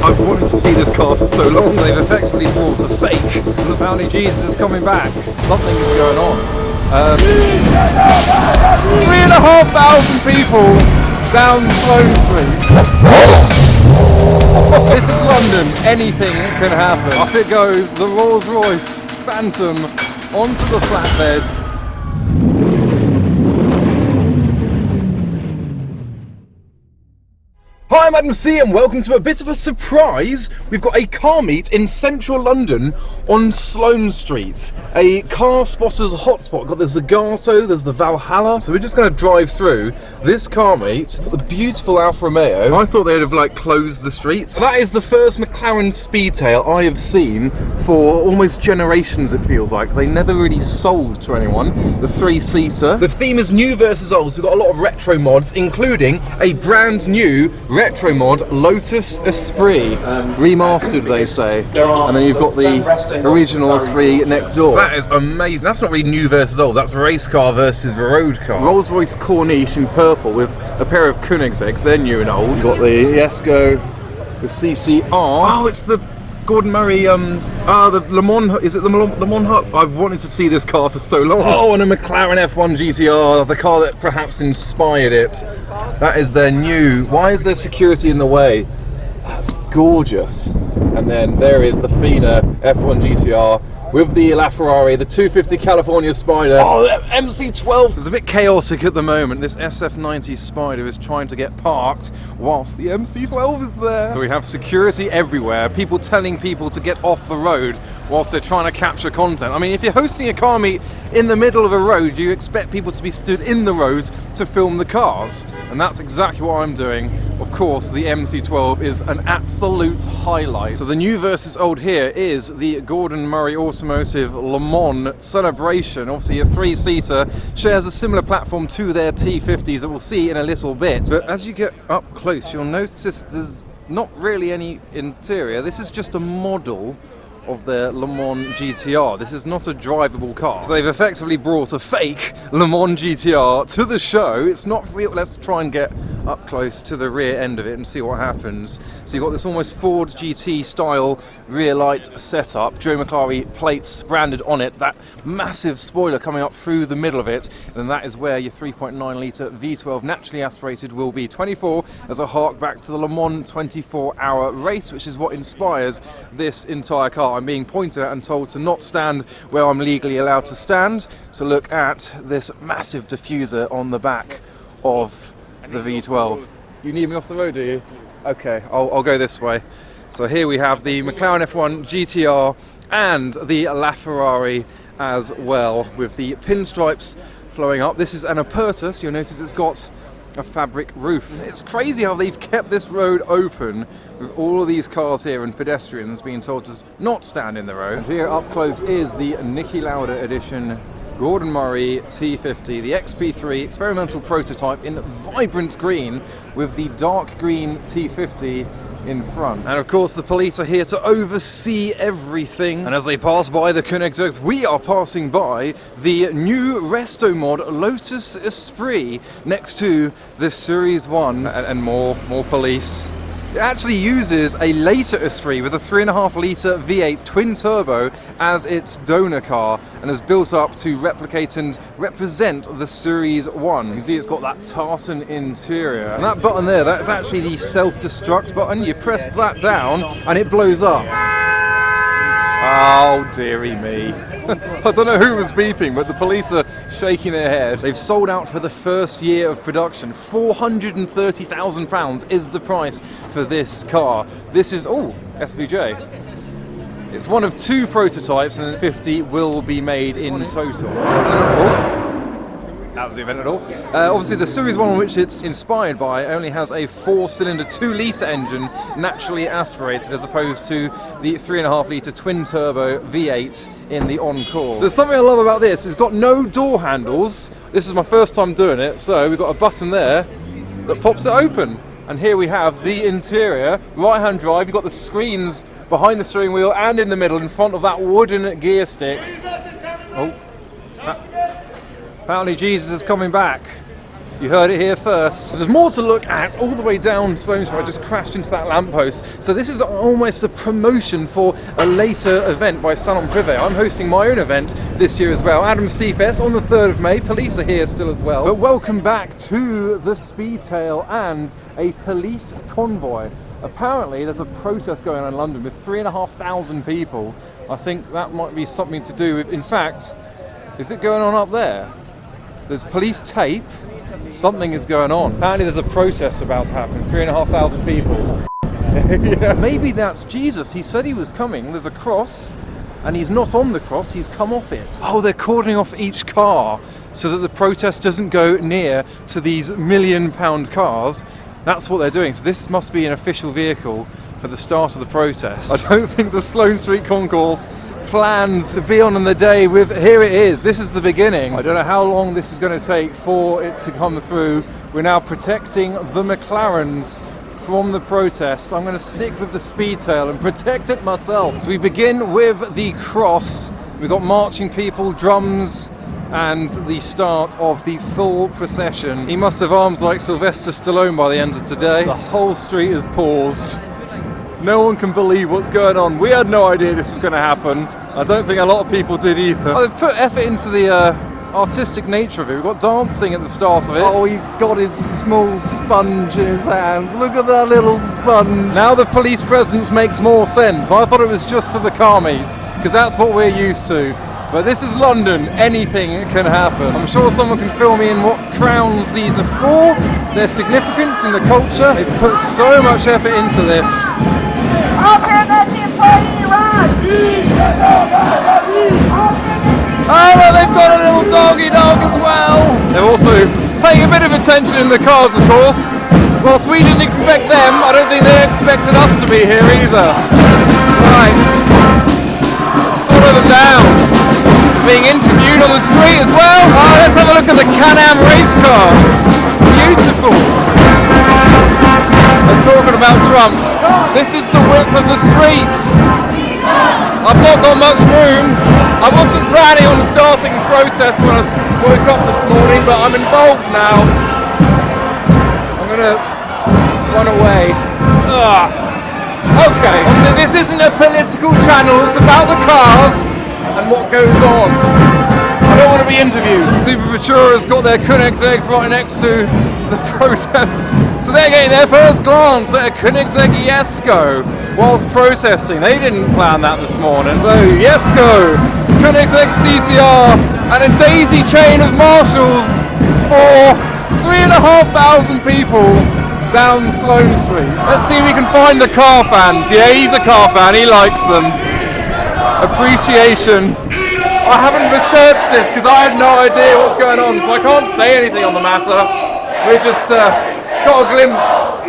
I've wanted to see this car for so long. They've effectively brought a fake. The bounty Jesus is coming back. Something is going on. 3,500 people down Sloan Street. This is London. Anything can happen. Up it goes. The Rolls Royce Phantom onto the flatbed. Hi, I'm Adam C and welcome to a bit of a surprise. We've got a car meet in central London on Sloan Street. A car spotters hotspot. Got the Zagato, there's the Valhalla. So we're just going to drive through this car meet. Got the beautiful Alfa Romeo. I thought they'd have like closed the street. So that is the first McLaren Speedtail I have seen for almost generations, it feels like. They never really sold to anyone. The 3-seater. The theme is new versus old. So we've got a lot of retro mods, including a brand new retro mod Lotus Esprit, remastered they say, and then you've got the original Esprit next door. That is amazing. That's not really new versus old, that's race car versus road car. Rolls Royce Corniche in purple with a pair of Koenigsegg's, they're new and old. You've got the Jesko, the CCR. Oh, it's the Gordon Murray, the Le Mans, is it the Le Mans Hut? I've wanted to see this car for so long. Oh, and a McLaren F1 GTR, the car that perhaps inspired it. That is their new. Why is there security in the way? That's gorgeous. And then there is the Fina F1 GTR with the LaFerrari, the 250 California Spider. Oh, the MC12! It's a bit chaotic at the moment. This SF90 Spider is trying to get parked whilst the MC12 is there. So we have security everywhere, people telling people to get off the road whilst they're trying to capture content. I mean, if you're hosting a car meet in the middle of a road, you expect people to be stood in the roads to film the cars. And that's exactly what I'm doing. Of course, the MC12 is an absolute highlight. So the new versus old here is the Gordon Murray Automotive Le Mans Celebration. Obviously a 3-seater, shares a similar platform to their T50s that we'll see in a little bit. But as you get up close, you'll notice there's not really any interior. This is just a model of their Le Mans GTR. This is not a drivable car. So they've effectively brought a fake Le Mans GTR to the show. It's not real. Let's try and get up close to the rear end of it and see what happens. So you've got this almost Ford GT style rear light setup, Joe McClary plates branded on it, that massive spoiler coming up through the middle of it, and that is where your 3.9 litre V12 naturally aspirated will be 24 as a hark back to the Le Mans 24-hour race, which is what inspires this entire car. I'm being pointed at and told to not stand where I'm legally allowed to stand, so look at this massive diffuser on the back of the V12. You need me off the road, do you? Okay, I'll go this way. So here we have the McLaren F1 GTR and the LaFerrari as well, with the pinstripes flowing up. This is an Aperta, so you'll notice it's got a fabric roof. It's crazy how they've kept this road open with all of these cars here and pedestrians being told to not stand in the road. Here up close is the Niki Lauda edition Gordon Murray T50, the XP3 experimental prototype in vibrant green with the dark green T50 in front. And of course the police are here to oversee everything, and as they pass by the Koenigseggs, we are passing by the new resto mod Lotus Esprit next to the Series 1 and more police. It actually uses a later Esprit with a 3.5 litre V8 twin turbo as its donor car and has built up to replicate and represent the Series 1. You see it's got that tartan interior. And that button there, that's actually the self-destruct button. You press that down and it blows up. Oh dearie me. I don't know who was beeping, but the police are shaking their head. They've sold out for the first year of production. £430,000 is the price for this car. This is, oh, SVJ. It's one of 2 prototypes and 50 will be made in total. That was the event at all. Obviously the Series 1 on which it's inspired by only has a 4-cylinder 2-litre engine naturally aspirated as opposed to the 3.5 litre twin turbo V8 in the Encore. There's something I love about this, it's got no door handles. This is my first time doing it, so we've got a button there that pops it open. And here we have the interior, right-hand drive. You've got the screens behind the steering wheel and in the middle in front of that wooden gear stick. Oh, apparently Jesus is coming back. You heard it here first. There's more to look at all the way down Sloan Street. I just crashed into that lamppost. So this is almost a promotion for a later event by Salon Privé. I'm hosting my own event this year as well. Adam Seafest on the 3rd of May. Police are here still as well. But welcome back to the Speedtail and a police convoy. Apparently there's a protest going on in London with 3,500 people. I think that might be something to do with, in fact, is it going on up there? There's police tape. Something is going on. Apparently there's a protest about to happen. 3,500 people. Yeah. Maybe that's Jesus. He said he was coming. There's a cross and he's not on the cross. He's come off it. Oh, they're cordoning off each car so that the protest doesn't go near to these £1 million cars. That's what they're doing. So this must be an official vehicle for the start of the protest. I don't think the Sloan Street concourse planned to be on the day with, here it is, this is the beginning. I don't know how long this is going to take for it to come through. We're now protecting the McLarens from the protest. I'm going to stick with the Speedtail and protect it myself. So we begin with the cross. We've got marching people, drums, and the start of the full procession. He must have arms like Sylvester Stallone by the end of today. The whole street has paused. No one can believe what's going on. We had no idea this was going to happen. I don't think a lot of people did either. Oh, they've put effort into the artistic nature of it. We've got dancing at the start of it. Oh, he's got his small sponge in his hands. Look at that little sponge. Now the police presence makes more sense. I thought it was just for the car meet, because that's what we're used to. But this is London, anything can happen. I'm sure someone can fill me in what crowns these are for, their significance in the culture. They've put so much effort into this. Oh, look, they've got a little doggy dog as well. They're also paying a bit of attention in the cars, of course. Whilst we didn't expect them, I don't think they expected us to be here either. Right, let's follow them down. Being interviewed on the street as well. Oh, let's have a look at the Can-Am race cars. Beautiful. And talking about Trump, this is the width of the street. I've not got much room. I wasn't planning on starting a protest when I woke up this morning, but I'm involved now. I'm gonna run away. Ugh. Okay, so this isn't a political channel, it's about the cars and what goes on. I don't want to be interviewed. Super Vetura's got their Koenigseggs right next to the protest. So they're getting their first glance at a Koenigsegg Jesko whilst protesting. They didn't plan that this morning. So Jesko, Koenigsegg CCR, and a daisy chain of marshals for 3,500 people down Sloan Street. Let's see if we can find the car fans. Yeah, he's a car fan, he likes them. Appreciation. I haven't researched this because I had no idea what's going on, so I can't say anything on the matter. We just got a glimpse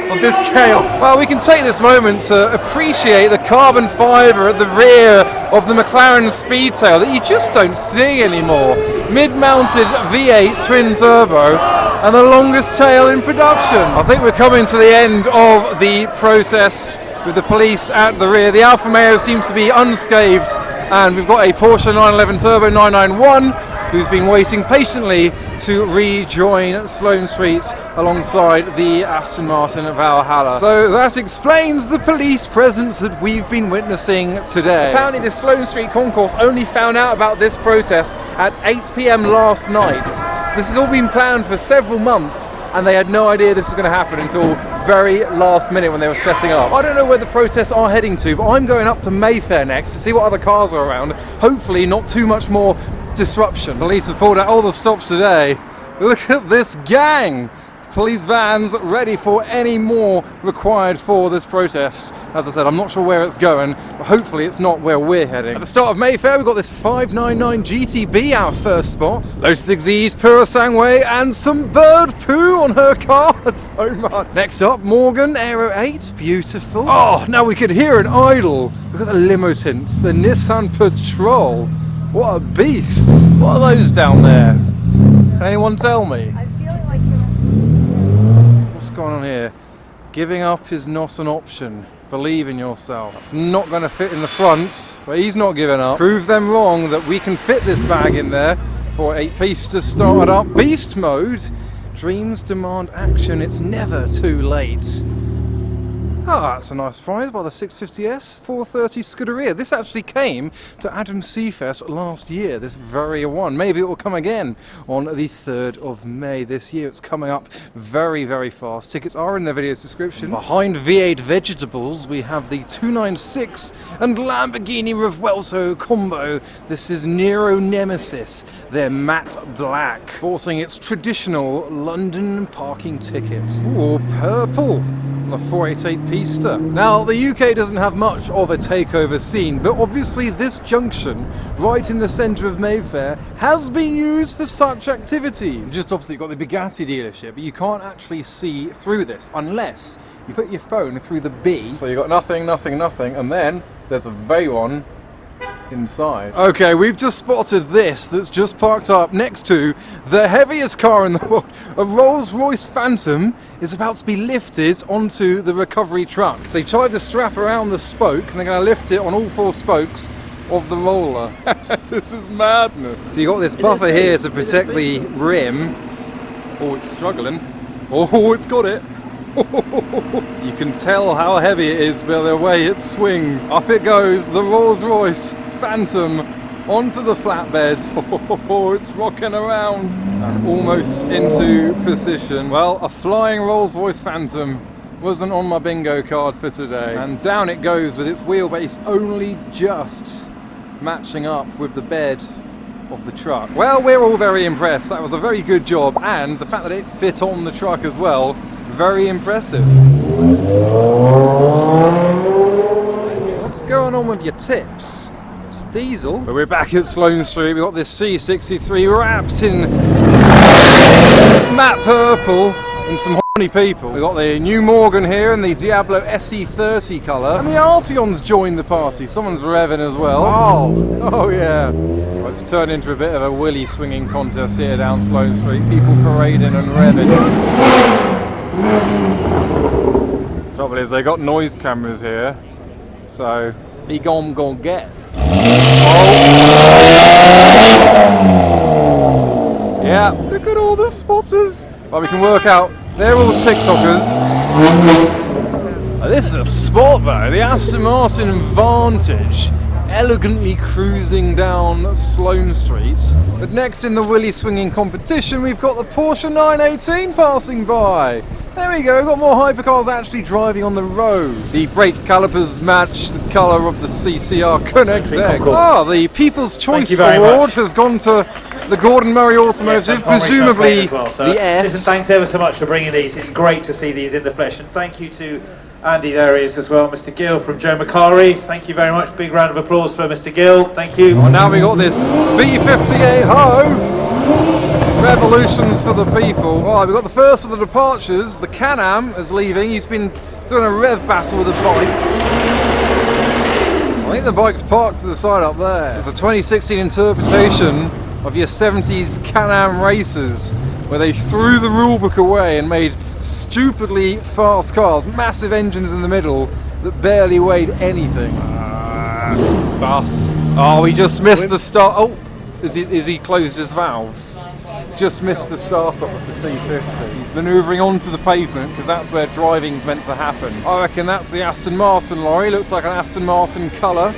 of this chaos. Well, we can take this moment to appreciate the carbon fibre at the rear of the McLaren Speedtail that you just don't see anymore. Mid-mounted V8 twin turbo and the longest tail in production. I think we're coming to the end of the process with the police at the rear. The Alfa Romeo seems to be unscathed, and we've got a Porsche 911 Turbo 991 who's been waiting patiently to rejoin Sloan Street alongside the Aston Martin Valhalla. So that explains the police presence that we've been witnessing today. Apparently the Sloan Street concourse only found out about this protest at 8 PM last night. So this has all been planned for several months, and they had no idea this was going to happen until very last minute when they were setting up. I don't know where the protests are heading to, but I'm going up to Mayfair next to see what other cars are around. Hopefully not too much more disruption. Police have pulled out all the stops today. Look at this gang! Police vans ready for any more required for this protest. As I said, I'm not sure where it's going, but hopefully it's not where we're heading. At the start of Mayfair, we've got this 599 GTB, our first spot. Lotus Exige, Purosangue, and some bird poo on her car. That's so much. Next up, Morgan Aero 8, beautiful. Oh, now we could hear an idle. Look at the limo tints, the Nissan Patrol. What a beast. What are those down there? Can anyone tell me? I feel like you're... What's going on here? Giving up is not an option. Believe in yourself. It's not going to fit in the front, but he's not giving up. Prove them wrong that we can fit this bag in there for a piece to start up. Beast mode. Dreams demand action, it's never too late. Ah, that's a nice surprise by the 650S 430 Scuderia. This actually came to Adam Seafest last year, this very one. Maybe it will come again on the 3rd of May this year. It's coming up very, very fast. Tickets are in the video's description. Behind V8 Vegetables, we have the 296 and Lamborghini Revuelto combo. This is Nero Nemesis. They're matte black, forcing its traditional London parking ticket. Ooh, purple. The 488 Pista. Now, the UK doesn't have much of a takeover scene, but obviously this junction, right in the centre of Mayfair, has been used for such activities. Just opposite, you've got the Bugatti dealership, but you can't actually see through this unless you put your phone through the B. So you've got nothing, nothing, nothing, and then there's a Veyron inside. Okay, we've just spotted this that's just parked up next to the heaviest car in the world. A Rolls Royce Phantom is about to be lifted onto the recovery truck. So they tied the strap around the spoke and they're going to lift it on all 4 spokes of the roller. This is madness. So you got this buffer here to protect the rim. Oh, it's struggling. Oh, it's got it. You can tell how heavy it is by the way it swings. Up it goes, the Rolls Royce Phantom onto the flatbed. Oh, it's rocking around and almost into position. Well, a flying Rolls Royce Phantom wasn't on my bingo card for today. And down it goes with its wheelbase only just matching up with the bed of the truck. Well, we're all very impressed. That was a very good job, and the fact that it fit on the truck as well, very impressive. What's going on with your tips? It's a diesel. But we're back at Sloan Street. We've got this C63 wrapped in matte purple and some horny people. We've got the New Morgan here and the Diablo SE30 colour. And the Arteon's joined the party. Someone's revving as well. Oh yeah. Well, it's turned into a bit of a willy swinging contest here down Sloan Street. People parading and revving. Trouble is, they got noise cameras here, so he gon' get. Oh. Yeah, look at all the spotters. Well, we can work out they're all TikTokers. This is a sport though, the Aston Martin Vantage. Elegantly cruising down Sloan Street. But next in the willy swinging competition, we've got the Porsche 918 passing by. There we go, we've got more hypercars actually driving on the road. The brake calipers match the colour of the CCR Koenigsegg. Ah, the People's Choice Award has gone to the Gordon Murray Automotive, presumably well, the S. Listen, thanks ever so much for bringing these. It's great to see these in the flesh, and thank you to Andy, there he is as well, Mr. Gill from Joe Macari. Thank you very much. Big round of applause for Mr. Gill. Thank you. Oh, now we got this B58 Ho! Revolutions for the people. Right, we've got the first of the departures. The Can-Am is leaving. He's been doing a rev battle with a bike. I think the bike's parked to the side up there. So it's a 2016 interpretation of your 70s Can-Am races, where they threw the rulebook away and made stupidly fast cars, massive engines in the middle that barely weighed anything. Bus. Oh, he just missed the start. Oh, is he closed his valves? Just missed the start up of the T50. He's manoeuvring onto the pavement because that's where driving's meant to happen. I reckon that's the Aston Martin lorry. Looks like an Aston Martin colour.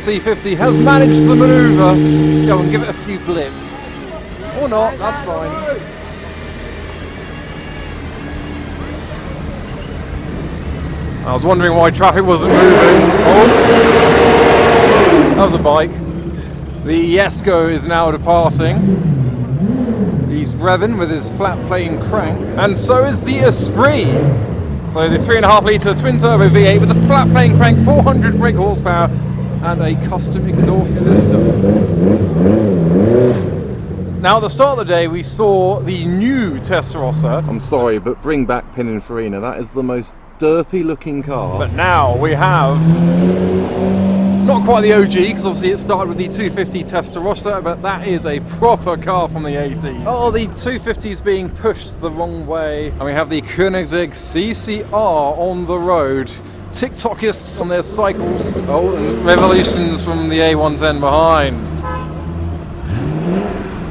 T50 has managed the manoeuvre. Go and give it a few blips. Or not, that's fine. I was wondering why traffic wasn't moving. Oh, that was a bike. The Jesko is now departing. He's revving with his flat plane crank. And so is the Esprit. So the 3.5 litre twin turbo V8 with a flat plane crank, 400 brake horsepower, and a custom exhaust system. Now at the start of the day we saw the new Testarossa. I'm sorry, but bring back Pininfarina. That is the most derpy looking car. But now we have, not quite the OG, because obviously it started with the 250 Testarossa, but that is a proper car from the 80s. Oh, the 250 is being pushed the wrong way. And we have the Koenigsegg CCR on the road. TikTokists on their cycles. Oh, and revolutions from the A110 behind.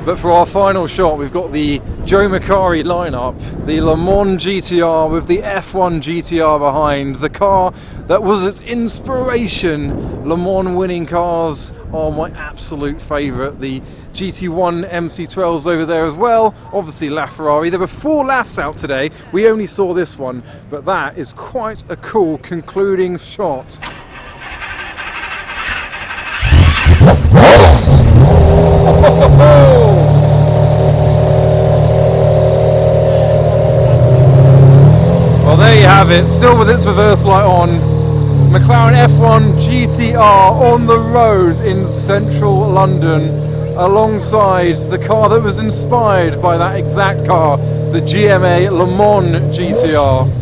But for our final shot, we've got the Joe Macari lineup, the Le Mans GTR with the F1 GTR behind, the car that was its inspiration. Le Mans winning cars are my absolute favourite. The GT1 MC12s over there as well, obviously LaFerrari. There were 4 LaFs out today, we only saw this one, but that is quite a cool concluding shot. Well, there you have it, still with its reverse light on. McLaren F1 GTR on the road in central London, alongside the car that was inspired by that exact car, the GMA Le Mans GTR.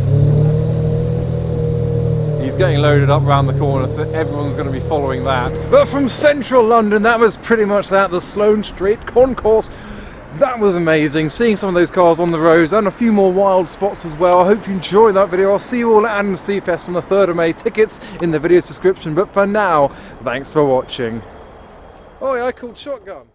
He's getting loaded up around the corner, so everyone's going to be following that. But from central London, that was pretty much that. The Sloan Street concourse, that was amazing. Seeing some of those cars on the roads and a few more wild spots as well. I hope you enjoyed that video. I'll see you all at Adams Sea Fest on the 3rd of May. Tickets in the video's description. But for now, thanks for watching. Oh yeah, I called shotgun.